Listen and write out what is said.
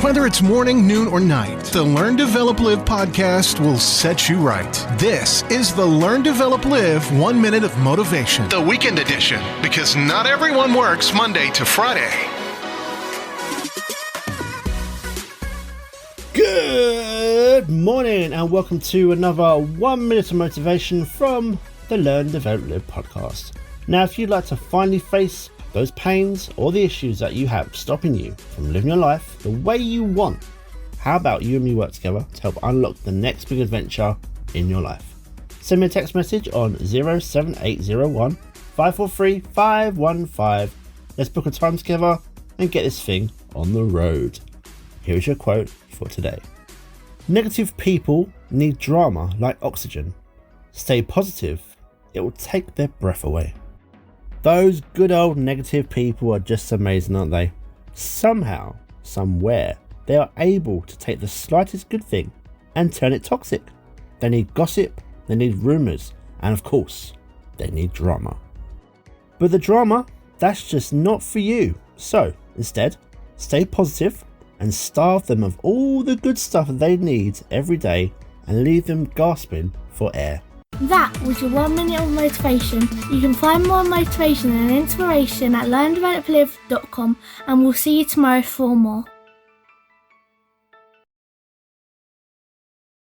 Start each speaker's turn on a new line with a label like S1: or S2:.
S1: Whether it's morning, noon, or night, the Learn, Develop, Live podcast will set you right. This is the Learn, Develop, Live 1 Minute of Motivation, the weekend edition, because not everyone works Monday to Friday.
S2: Good morning and welcome to another 1 minute of motivation from the Learn, Develop, Live podcast. Now, if you'd like to finally face those pains or the issues that you have stopping you from living your life the way you want, how about you and me work together to help unlock the next big adventure in your life? Send me a text message on 07801 543 515. Let's book a time together and get this thing on the road. Here is your quote for today. Negative people need drama like oxygen. Stay positive, it will take their breath away. Those good old negative people are just amazing, aren't they? Somehow, somewhere, they are able to take the slightest good thing and turn it toxic. They need gossip, they need rumours, and of course, they need drama. But the drama, that's just not for you. So, instead, stay positive and starve them of all the good stuff they need every day and leave them gasping for air.
S3: That was your 1 minute of motivation. You can find more motivation and inspiration at learndeveloplive.com, and we'll see you tomorrow for more.